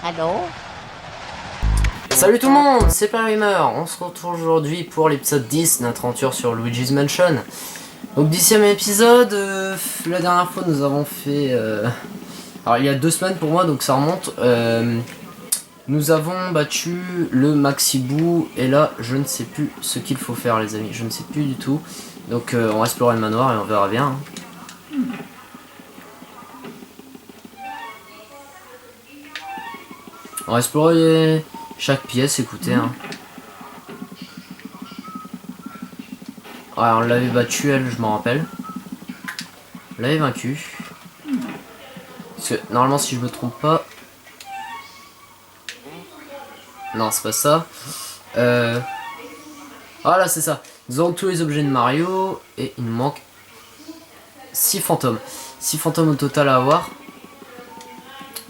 Allô? Salut tout le monde, c'est Gamer. On se retrouve aujourd'hui pour l'épisode 10 de notre aventure sur Luigi's Mansion. Donc 10e épisode, la dernière fois nous avons fait... alors il y a 2 semaines pour moi, donc ça remonte. Nous avons battu le Maxibou et là je ne sais plus ce qu'il faut faire les amis, je ne sais plus du tout. Donc on va explorer le manoir et on verra bien. On va explorer chaque pièce, écoutez. Ouais, on l'avait battu elle, je m'en rappelle. On l'avait vaincu. Parce que normalement si je me trompe pas... Non, c'est pas ça. Ah là, c'est ça. Nous avons tous les objets de Mario et il nous manque 6 fantômes. 6 fantômes au total à avoir.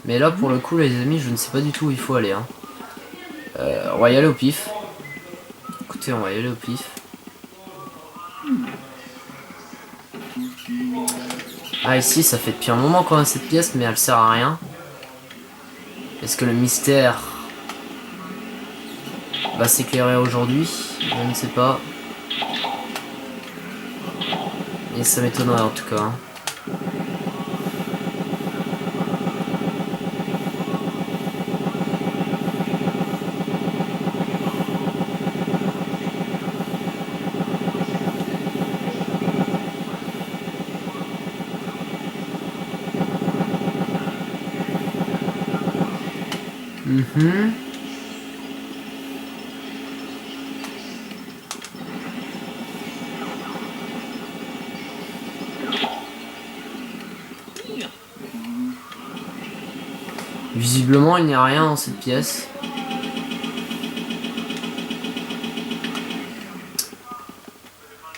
Mais là, pour le coup, les amis, je ne sais pas du tout où il faut aller. On va y aller au pif. Écoutez, on va y aller au pif. Ah, ici, ça fait depuis un moment qu'on a cette pièce, mais elle sert à rien. Est-ce que le mystère va s'éclairer aujourd'hui? Je ne sais pas. Et ça m'étonnerait en tout cas. Visiblement, il n'y a rien dans cette pièce.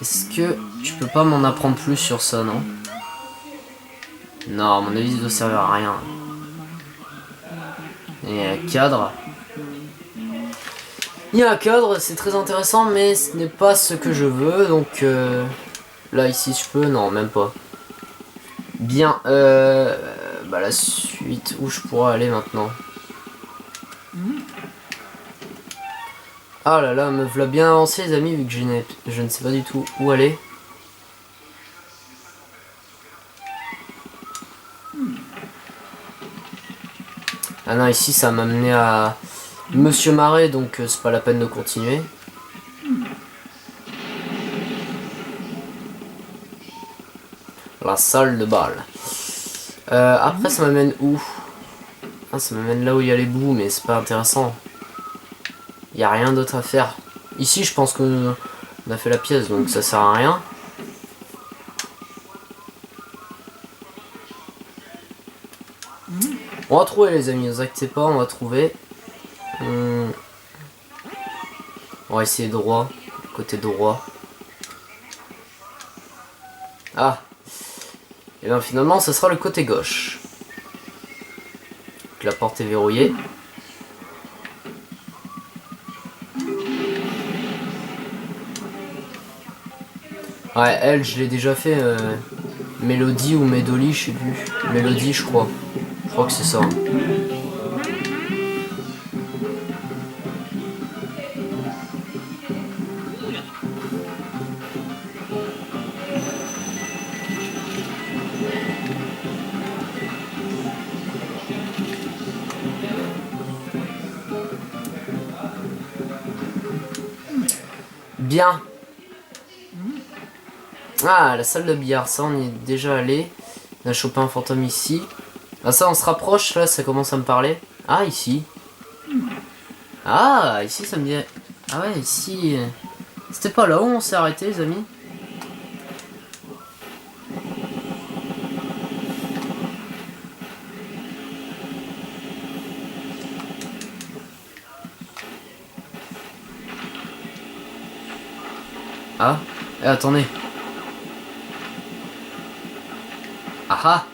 Est-ce que tu peux pas m'en apprendre plus sur ça, non? Non, à mon avis, ça doit servir à rien. Il y a un cadre. Il y a un cadre, c'est très intéressant, mais ce n'est pas ce que je veux, donc... là, ici, je peux? Non, même pas. Bien, bah la suite, où je pourrais aller maintenant? Ah là là, me voilà bien avancé les amis, vu que je ne sais pas du tout où aller. Ah non, ici ça m'a amené à Monsieur Marais, donc c'est pas la peine de continuer. La salle de bal. Après ça m'amène où? Ah, ça m'amène là où il y a les bouts, mais c'est pas intéressant. Il n'y a rien d'autre à faire. Ici je pense qu'on a fait la pièce, donc ça sert à rien. On va trouver les amis, ne vous inquiétez pas, on va trouver. On va essayer droit, côté droit. Ah. Et bien finalement ce sera le côté gauche. Donc, la porte est verrouillée. Ouais, elle je l'ai déjà fait. Mélodie ou Médoli, je sais plus. Mélodie je crois. Je crois que c'est ça. Bien. Ah, la salle de billard, ça on y est déjà allé. On a chopé un fantôme ici. Ah ça on se rapproche, là ça commence à me parler. Ah ici. Ah ici ça me dit... Ah ouais ici... C'était pas là où on s'est arrêté les amis? Ah, attendez. Ah ah.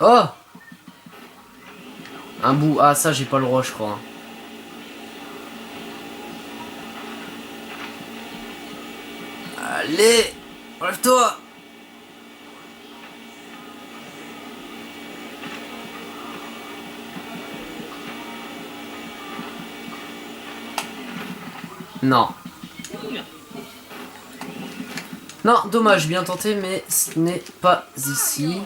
Oh. Un bout. Ah ça j'ai pas le droit je crois. Allez, lève-toi. Non. Non, dommage, bien tenté, mais ce n'est pas ici.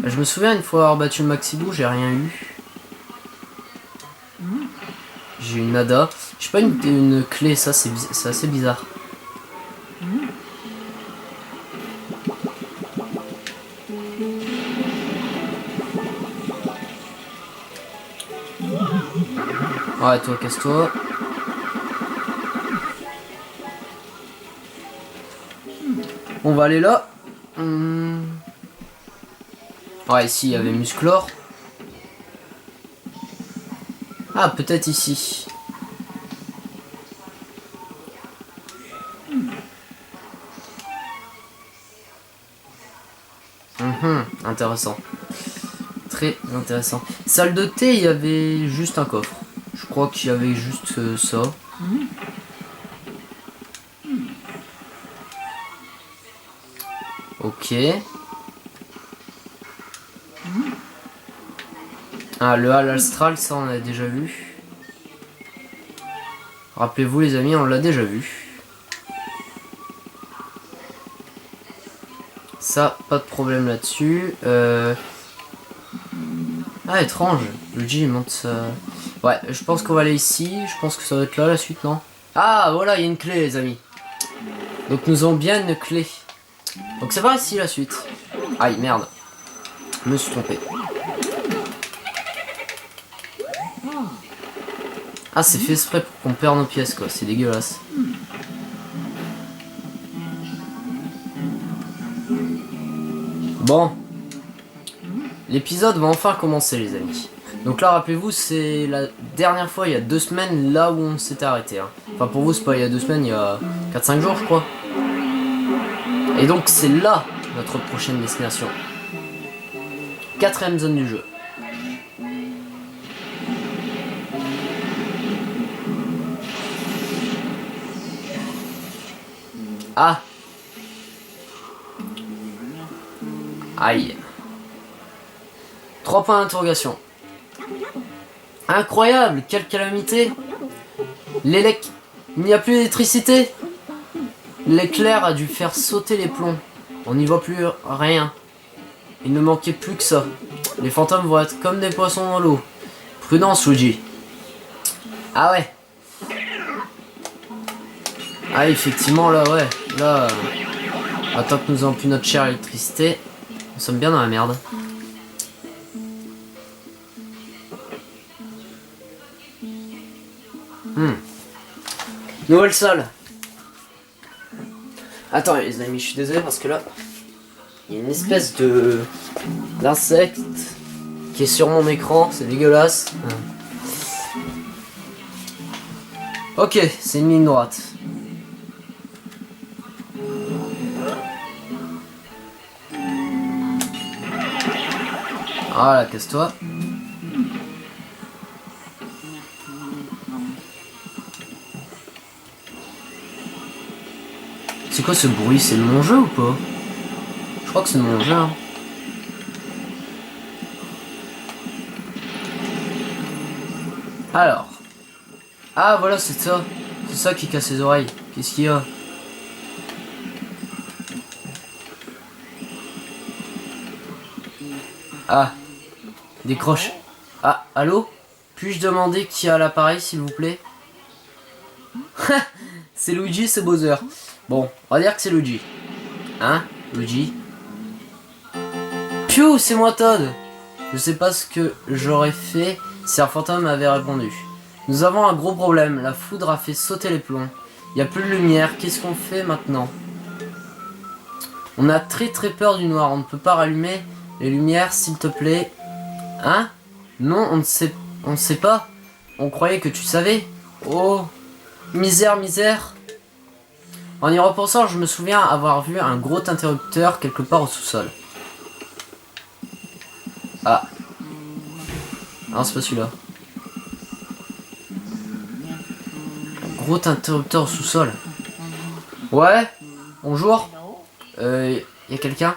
Je me souviens une fois avoir battu le Maxibou, j'ai rien eu. J'ai eu nada. J'ai pas une clé, ça c'est assez bizarre. Ouais, toi, casse-toi. On va aller là. Ouais, ici il y avait Musclor. Ah, peut-être ici. Intéressant. Très intéressant. Salle de thé, il y avait juste un coffre. Je crois qu'il y avait juste ça. Ok. Ah, le hall astral, ça on a déjà vu. Rappelez-vous les amis, on l'a déjà vu. Ça, pas de problème là-dessus. Ah, étrange. Luigi il monte ça. Ouais, je pense qu'on va aller ici. Je pense que ça va être là la suite, non? Ah, voilà, il y a une clé, les amis. Donc nous avons bien une clé. Donc c'est pas ici la suite. Aïe, merde. Je me suis trompé. Ah, c'est fait exprès pour qu'on perde nos pièces, quoi. C'est dégueulasse. Bon. L'épisode va enfin commencer, les amis. Donc là, rappelez-vous, c'est la dernière fois, il y a 2 semaines, là où on s'était arrêté. Hein. Enfin, pour vous, c'est pas il y a 2 semaines, il y a 4-5 jours, je crois. Et donc, c'est là notre prochaine destination. 4ème zone du jeu. Ah! Aïe. 3 points d'interrogation. Incroyable! Quelle calamité! Il n'y a plus d'électricité! L'éclair a dû faire sauter les plombs. On n'y voit plus rien. Il ne manquait plus que ça. Les fantômes vont être comme des poissons dans l'eau. Prudence, Luigi. Ah ouais. Ah effectivement là ouais. Là, tant que nous avons plus notre chère électricité, nous sommes bien dans la merde. Nouvelle salle. Attends les amis, je suis désolé parce que là, il y a une espèce d'insecte qui est sur mon écran, c'est dégueulasse. Ok, c'est une ligne droite. Voilà, casse-toi. C'est quoi ce bruit? C'est de mon jeu ou pas? Je crois que c'est de mon jeu. Hein. Alors. Ah voilà, c'est ça. C'est ça qui casse les oreilles. Qu'est-ce qu'il y a? Ah. Décroche. Ah, allô? Puis-je demander qui a l'appareil, s'il vous plaît? C'est Luigi, c'est Bowser. Bon, on va dire que c'est Luigi. Hein, Luigi? Piou, c'est moi Todd. Je sais pas ce que j'aurais fait si un fantôme m'avait répondu. Nous avons un gros problème. La foudre a fait sauter les plombs. Il n'y a plus de lumière. Qu'est-ce qu'on fait maintenant? On a très peur du noir. On ne peut pas rallumer les lumières, s'il te plaît. Hein? Non, on ne sait pas. On croyait que tu savais. Oh, misère. En y repensant, je me souviens avoir vu un gros interrupteur quelque part au sous-sol. Ah. Non, c'est pas celui-là. Un gros interrupteur au sous-sol. Ouais. Bonjour. Y a quelqu'un?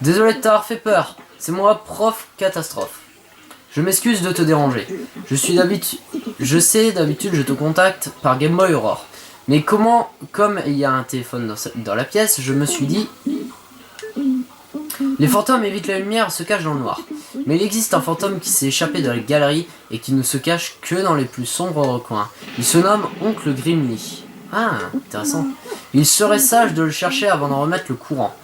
Désolé de t'avoir fait peur. c'est moi, prof catastrophe. Je m'excuse de te déranger. Je sais, d'habitude je te contacte par Game Boy Aurore. Mais comme il y a un téléphone dans la pièce, je me suis dit... Les fantômes évitent la lumière, se cachent dans le noir. Mais il existe un fantôme qui s'est échappé de la galerie et qui ne se cache que dans les plus sombres recoins. Il se nomme Oncle Grimly. Ah, intéressant. Il serait sage de le chercher avant d'en remettre le courant.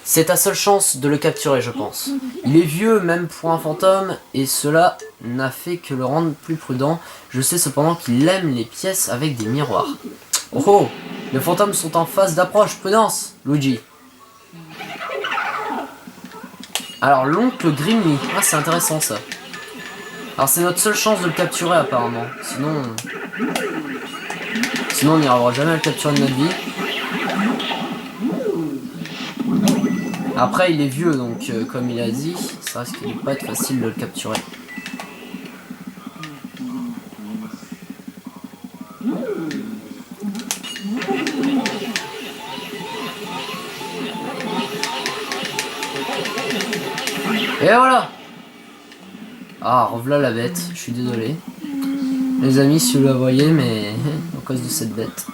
C'est ta seule chance de le capturer, je pense. Il est vieux, même pour un fantôme, et cela n'a fait que le rendre plus prudent. Je sais cependant qu'il aime les pièces avec des miroirs. Oh oh, les fantômes sont en phase d'approche, prudence, Luigi. Alors, l'oncle Grimly. Ah, c'est intéressant ça. Alors, c'est notre seule chance de le capturer apparemment. Sinon on n'ira jamais à le capturer de notre vie. Après, il est vieux, donc comme il a dit, ça risque de pas être facile de le capturer. Et voilà. Ah, revoilà la bête, je suis désolé. Les amis, si vous la voyez, mais à cause de cette bête.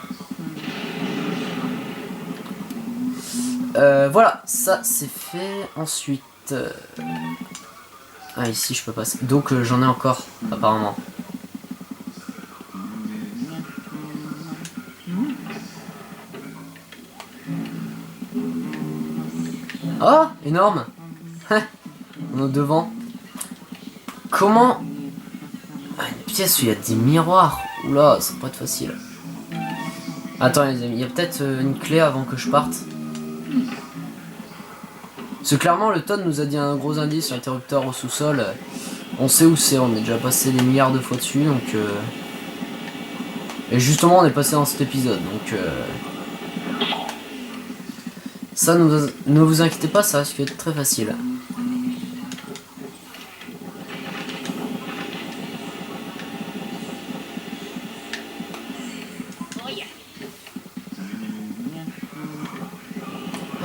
Voilà, ça c'est fait. Ensuite... Ah, ici je peux passer. Donc j'en ai encore, apparemment. Oh, énorme. On est devant. Comment... Ah, une pièce où il y a des miroirs. Oula, ça va pas être facile. Attends les amis, il y a peut-être une clé avant que je parte. Parce que clairement le Todd nous a dit un gros indice sur l'interrupteur au sous-sol. On sait où c'est, on est déjà passé des milliards de fois dessus, donc... Et justement on est passé dans cet épisode, donc... Ça, ne vous inquiétez pas, ça risque d'être très facile.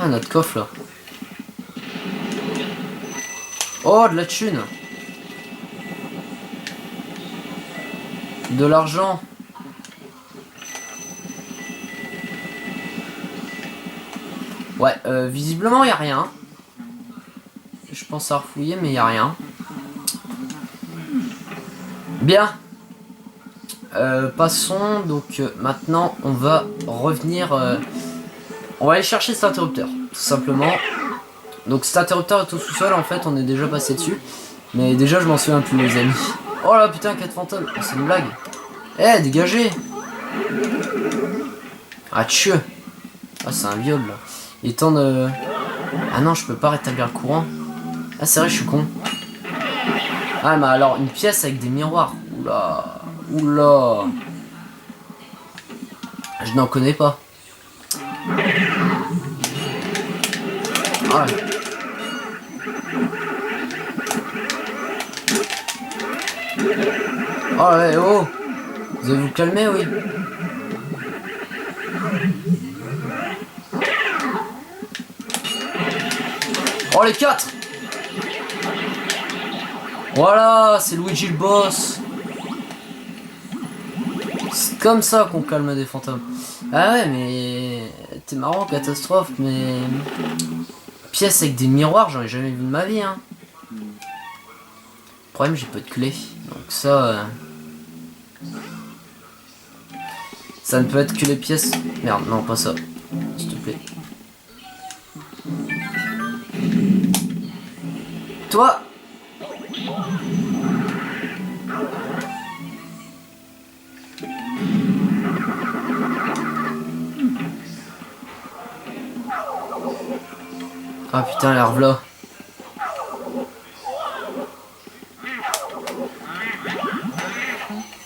Ah, notre coffre là. Oh, de la thune. De l'argent. Ouais, visiblement il n'y a rien. Je pense à refouiller, mais il n'y a rien. Bien. Passons, donc maintenant on va revenir... On va aller chercher cet interrupteur, tout simplement. Donc cet interrupteur est au sous-sol, en fait, on est déjà passé dessus. Mais déjà, je m'en souviens plus, les amis. Oh là, putain, 4 fantômes. Oh, c'est une blague. Eh, dégagez. Ah, tchou. Ah, c'est un viol, là. Il est temps de... Ah non, je peux pas rétablir le courant. Ah, c'est vrai, je suis con. Ah, mais alors, une pièce avec des miroirs. Oula. Oula. Je n'en connais pas. Ah. Oh ouais, oh. Vous allez vous calmer, oui. Oh, les 4. Voilà, c'est Luigi le boss. C'est comme ça qu'on calme des fantômes. Ah ouais, mais... T'es marrant, catastrophe, mais... Pièce avec des miroirs, j'en ai jamais vu de ma vie, hein. Le problème, j'ai pas de clé. Donc ça... Ça ne peut être que les pièces... Merde, non, pas ça. S'il te plaît. Toi! Ah putain, la revla.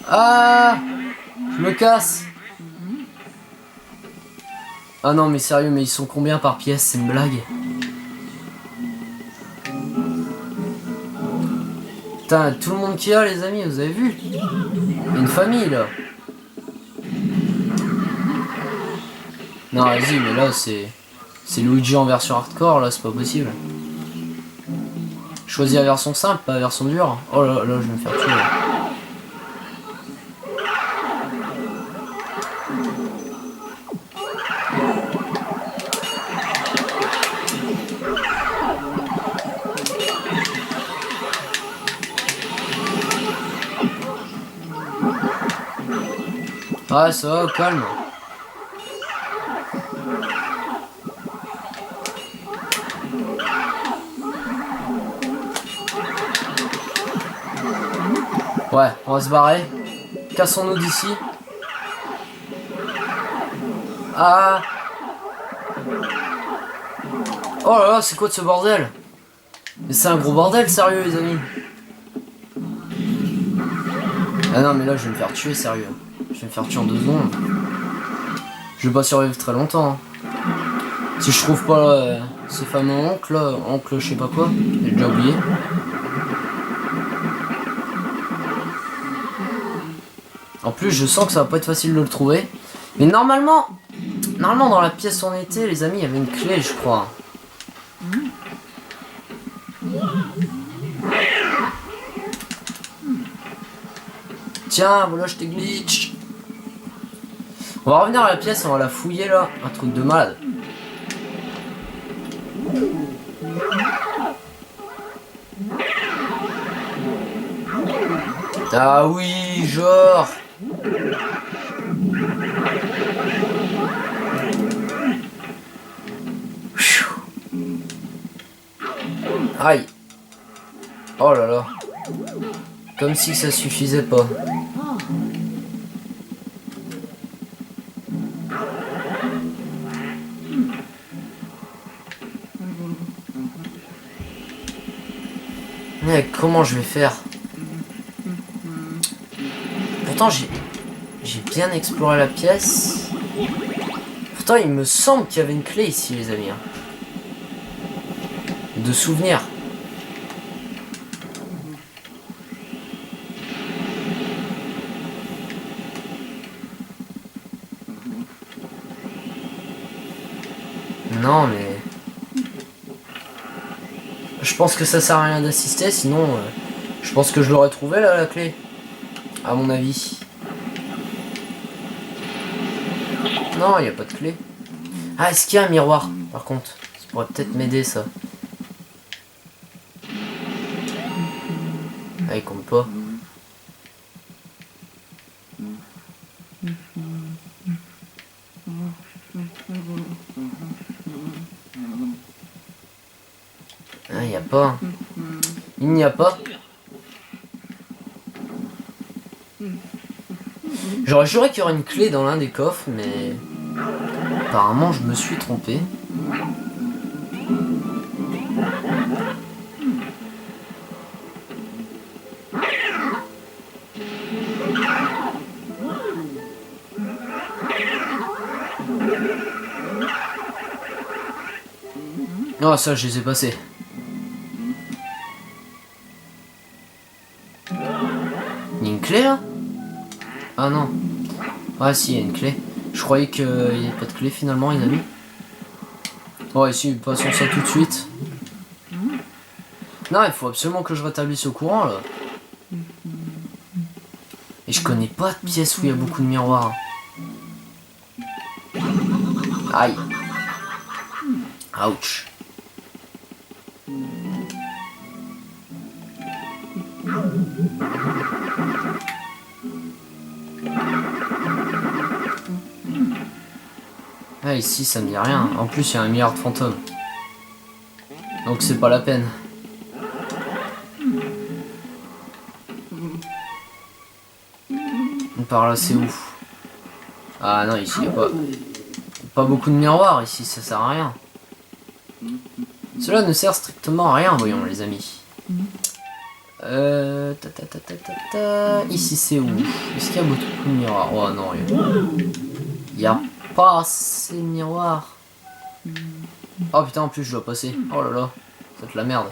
Ah, je me casse. Ah non mais sérieux, mais ils sont combien par pièce? C'est une blague. Putain, tout le monde qui a, les amis, vous avez vu? Il y a une famille là. Non, vas-y, mais là c'est... C'est Luigi en version hardcore, là, c'est pas possible. Choisis la version simple, pas la version dure. Oh là là, je vais me faire tuer. Ah, ça va, au calme. Ouais, on va se barrer. Cassons-nous d'ici. Ah. Oh là là, c'est quoi de ce bordel? Mais c'est un gros bordel, sérieux, les amis. Ah non, mais là, je vais me faire tuer, sérieux. Je vais me faire tuer en 2 secondes. Je vais pas survivre très longtemps. Hein. Si je trouve pas ce fameux oncle, là, oncle je sais pas quoi, j'ai déjà oublié. En plus, je sens que ça va pas être facile de le trouver. Mais normalement dans la pièce où on était, les amis, il y avait une clé, je crois. Tiens, voilà, je t'ai glitch. On va revenir à la pièce, on va la fouiller là. Un truc de malade. Ah oui, genre. Aïe. Oh là là. Comme si ça suffisait pas. Mais comment je vais faire? Pourtant j'ai bien exploré la pièce. Pourtant il me semble qu'il y avait une clé ici, les amis. Hein. De souvenirs. Non mais... Je pense que ça sert à rien d'assister, sinon... je pense que je l'aurais trouvé là, la clé. À mon avis. Non, il n'y a pas de clé. Ah, est-ce qu'il y a un miroir, par contre? Ça pourrait peut-être m'aider, ça. Ah, il compte pas. Ah, il n'y a pas. Il n'y a pas. J'aurais juré qu'il y aurait une clé dans l'un des coffres, mais... Apparemment, je me suis trompé. Oh, ça, je les ai passés. Il y a une clé, là? Ah non. Ah si, il y a une clé. Je croyais qu'il n'y avait pas de clé finalement, les amis. Oh ici, passons ça tout de suite. Non, il faut absolument que je rétablisse au courant là. Et je connais pas de pièce où il y a beaucoup de miroirs. Aïe. Ouch. Ah ici ça me dit rien. En plus il y a un milliard de fantômes. Donc c'est pas la peine. Par là c'est ouf. Ah non ici il y a pas beaucoup de miroirs ici, ça sert à rien. Cela ne sert strictement à rien, voyons les amis. Ici c'est où? Est-ce qu'il y a beaucoup de miroirs? Oh non, il y a pas assez de miroirs. Oh putain, en plus je dois passer. Oh là là, c'est de la merde.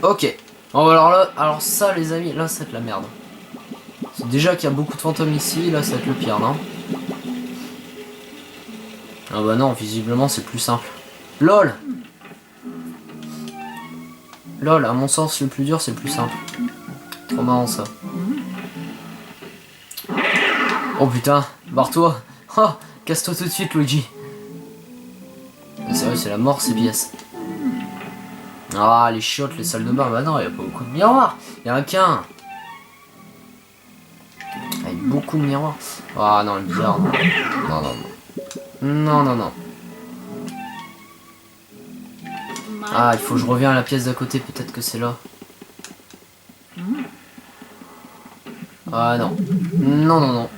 Ok. Bon alors ça les amis, là c'est de la merde. C'est déjà qu'il y a beaucoup de fantômes ici, là ça va être le pire, non? Ah bah non, visiblement c'est plus simple. LOL. LOL, à mon sens, le plus dur c'est le plus simple. Trop marrant ça. Oh putain, barre-toi. Oh, casse-toi tout de suite, Luigi. C'est vrai, c'est la mort ces pièces. Ah, les chiottes, les salles de bain. Bah non, il y a pas beaucoup de miroirs. Il y en a qu'un. Avec beaucoup de miroirs. Ah non, le bizarre. Non, non, non. Non, non, non. Ah, il faut que je revienne à la pièce d'à côté. Peut-être que c'est là. Ah non. Non, non, non.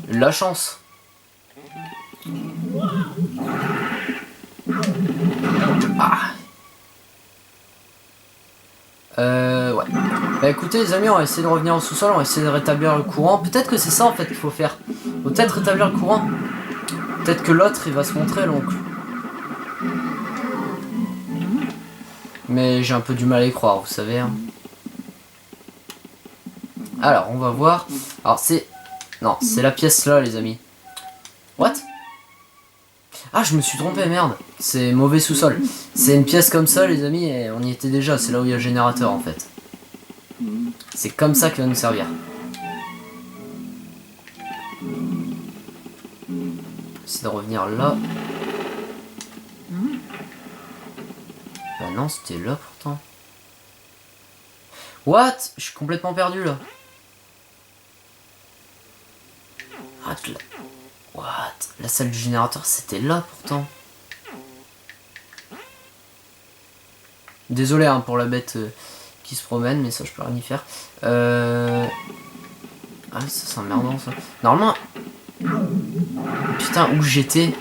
La chance. Ah. Ouais. Bah écoutez les amis, on va essayer de revenir au sous-sol, on va essayer de rétablir le courant. Peut-être que c'est ça en fait qu'il faut faire. Faut peut-être rétablir le courant. Peut-être que l'autre il va se montrer l'oncle. Mais j'ai un peu du mal à y croire, vous savez. Hein. Alors on va voir. Alors c'est... Non, c'est la pièce là les amis. What? Ah, je me suis trompé, merde. C'est mauvais sous-sol. C'est une pièce comme ça, les amis, et on y était déjà. C'est là où il y a le générateur, en fait. C'est comme ça qu'il va nous servir. C'est de revenir là. Bah non, c'était là, pourtant. What? Je suis complètement perdu, là. What? La salle du générateur, c'était là, pourtant. Désolé hein, pour la bête qui se promène, mais ça je peux rien y faire. Ah ça c'est emmerdant ça. Normalement... Putain, où j'étais?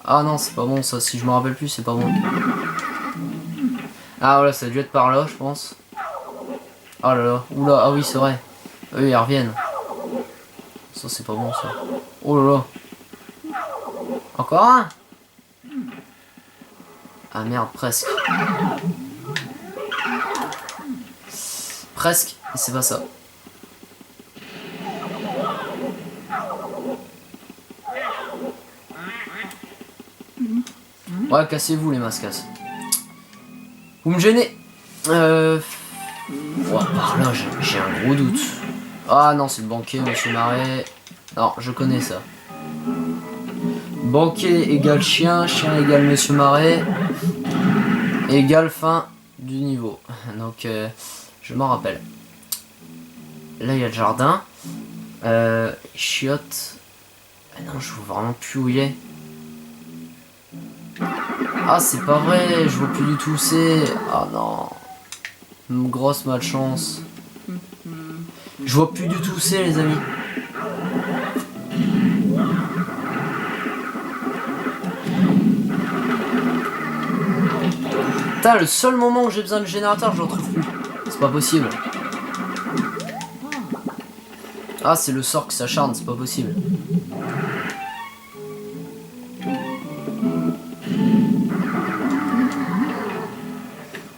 Ah non, c'est pas bon ça. Si je me rappelle plus, c'est pas bon. Ah voilà, ça a dû être par là, je pense. Oh là là, oula, ah oui c'est vrai. Eux ils reviennent. Ça c'est pas bon ça. Oh là là. Encore un? Ah merde, presque. Presque, mais c'est pas ça. Ouais, cassez-vous les mascasses. Vous me gênez. Ouais, par là, j'ai un gros doute. Ah non, c'est le banquier, monsieur Marais. Non, je connais ça. Banquier égale chien, chien égale monsieur Marais, égale fin du niveau. Donc, je m'en rappelle. Là, il y a le jardin. Chiotte. Ah non, je vois vraiment plus où il est. Ah, c'est pas vrai, je vois plus du tout où c'est. Ah non. Une grosse malchance. Je vois plus du tout où c'est, les amis. Putain, le seul moment où j'ai besoin de générateur, je le retrouve plus. C'est pas possible. Ah, c'est le sort qui s'acharne, c'est pas possible.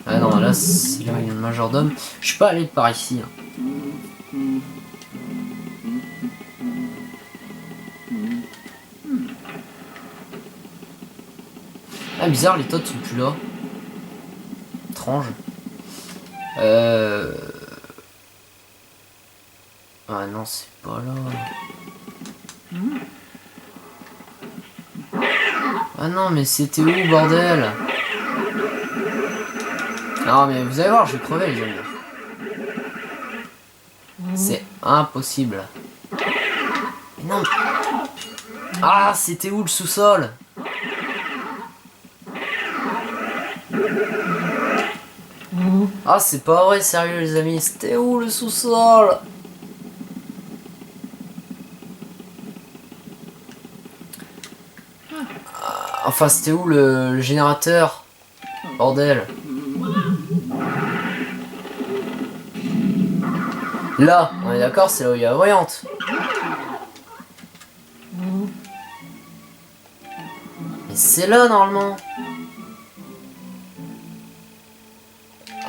Ah non, là, c'est là il y a une majordome. Je suis pas allé par ici. Hein. Ah, bizarre, les totes sont plus là. Étrange. Ah non, c'est pas là. Ah non, mais c'était où, bordel? Non, mais vous allez voir, je vais crever, les amis. C'est impossible. Mais non. Ah, c'était où le sous-sol? Ah, c'est pas vrai, sérieux, les amis. C'était où le sous-sol? Enfin, c'était où le générateur? Bordel. Là, on est d'accord, c'est là où il y a la voyante. Mais c'est là, normalement.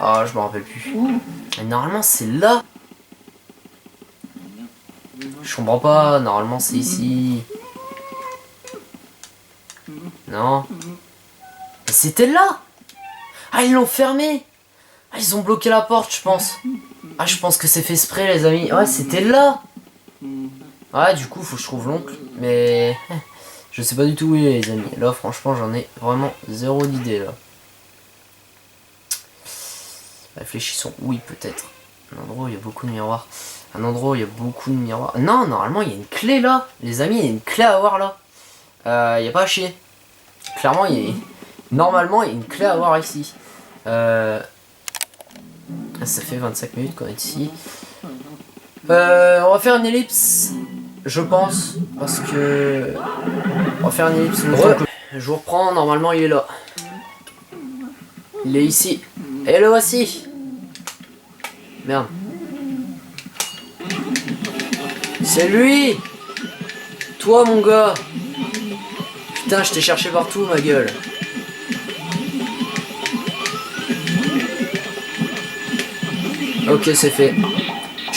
Ah, je me rappelle plus. Mais normalement c'est là. Je comprends pas, normalement c'est ici. Non. Mais c'était là. Ah, ils l'ont fermé. Ah, ils ont bloqué la porte, je pense. Ah, je pense que c'est fait exprès, les amis. Ouais, c'était là. Ouais, du coup, faut que je trouve l'oncle. Mais je sais pas du tout où il est, les amis. Là, franchement, j'en ai vraiment zéro d'idée, là. Réfléchissons. Oui, peut-être. Un endroit où il y a beaucoup de miroirs. Un endroit où il y a beaucoup de miroirs. Non, normalement, il y a une clé, là. Les amis, il y a une clé à avoir, là. Il n'y a pas à chier. Clairement, normalement, il y a une clé à avoir ici. Ça fait 25 minutes qu'on est ici. On va faire une ellipse, je pense, parce que... On va faire une ellipse. Je vous reprends, normalement il est là. Il est ici. Et le voici. Merde. C'est lui. Toi mon gars. Putain, je t'ai cherché partout, ma gueule. Ok, c'est fait.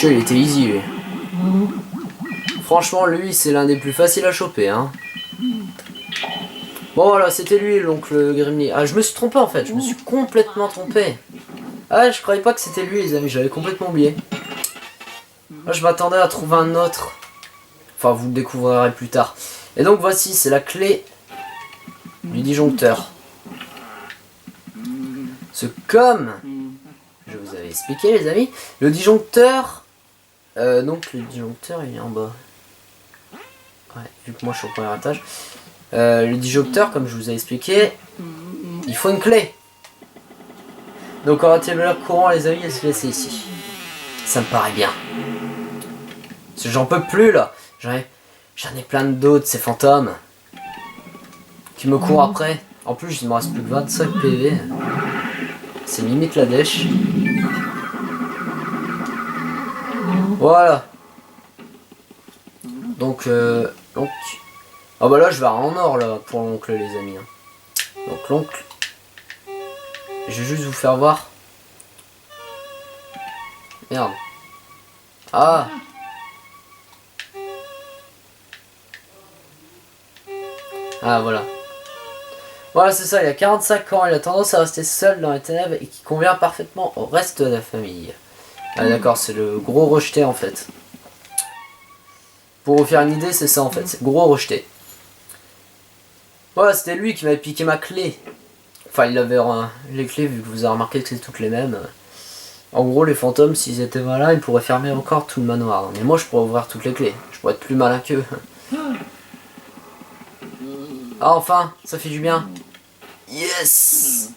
Il était easy, lui. Franchement, lui, c'est l'un des plus faciles à choper, hein. Bon, voilà, c'était lui, l'oncle Grimly. Ah, je me suis trompé, en fait. Je me suis complètement trompé. Ah, je croyais pas que c'était lui, les amis. J'avais complètement oublié. Moi, je m'attendais à trouver un autre. Enfin, vous le découvrirez plus tard. Et donc, voici, c'est la clé du disjoncteur. Ce comme je vous avais expliqué, les amis, le disjoncteur... donc, le disjoncteur, il est en bas. Ouais, vu que moi, je suis au premier étage. Le disjoncteur, comme je vous ai expliqué, il faut une clé. Donc, on va tenir courant, les amis, et se laisser ici. Ça me paraît bien. Parce que j'en peux plus, là. J'en ai plein d'autres, ces fantômes. Qui me courent après. En plus, il me reste plus que 25 PV. C'est limite la dèche. Voilà. Donc... Ah bah là, je vais en or, là, pour l'oncle, les amis. Donc, l'oncle... Je vais juste vous faire voir. Merde. Ah. Ah, voilà. Voilà, c'est ça, il a 45 ans, il a tendance à rester seul dans les ténèbres et qui convient parfaitement au reste de la famille. Ah d'accord, c'est le gros rejeté en fait. Pour vous faire une idée, c'est ça en fait, c'est le gros rejeté. Voilà, c'était lui qui m'avait piqué ma clé. Enfin, il avait les clés, vu que vous avez remarqué que c'est toutes les mêmes. En gros, les fantômes, s'ils étaient malins, ils pourraient fermer encore tout le manoir. Mais moi, je pourrais ouvrir toutes les clés. Je pourrais être plus malin qu'eux. Ah, enfin, ça fait du bien. Yes.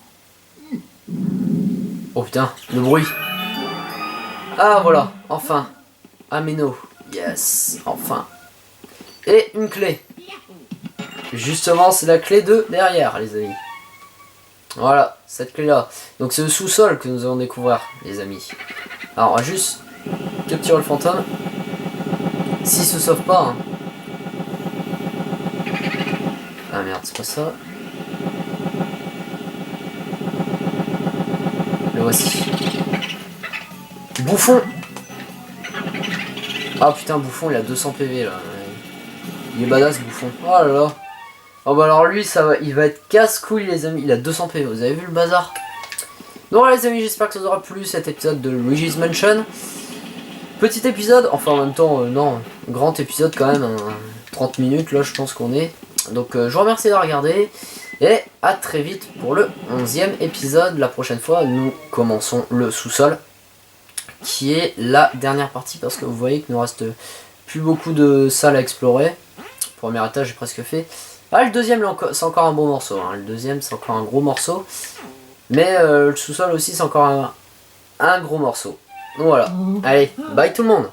Oh putain, le bruit. Ah, voilà, enfin. Ameno. Yes, enfin. Et une clé. Justement, c'est la clé de derrière, les amis. Voilà, cette clé-là. Donc c'est le sous-sol que nous allons découvrir, les amis. Alors, on va juste capturer le fantôme. S'il se sauve pas, hein. Ah merde, c'est pas ça. Le voici. Bouffon. Ah putain, Bouffon, il a 200 PV, là. Il est badass, Bouffon. Oh là là. Oh bah alors lui, ça va, il va être casse-couille, les amis. Il a 200 PV, vous avez vu le bazar? Donc les amis, j'espère que ça vous aura plu, cet épisode de Luigi's Mansion. Petit épisode, enfin en même temps, non, grand épisode quand même, 30 minutes là je pense qu'on est. Donc je vous remercie de regarder, et à très vite pour le 11e épisode. La prochaine fois, nous commençons le sous-sol, qui est la dernière partie, parce que vous voyez qu'il nous reste plus beaucoup de salles à explorer. Premier étage j'ai presque fait. Ah, le deuxième c'est encore un bon morceau, hein. Le deuxième c'est encore un gros morceau. Mais le sous-sol aussi c'est encore un gros morceau. Donc voilà, allez, bye tout le monde.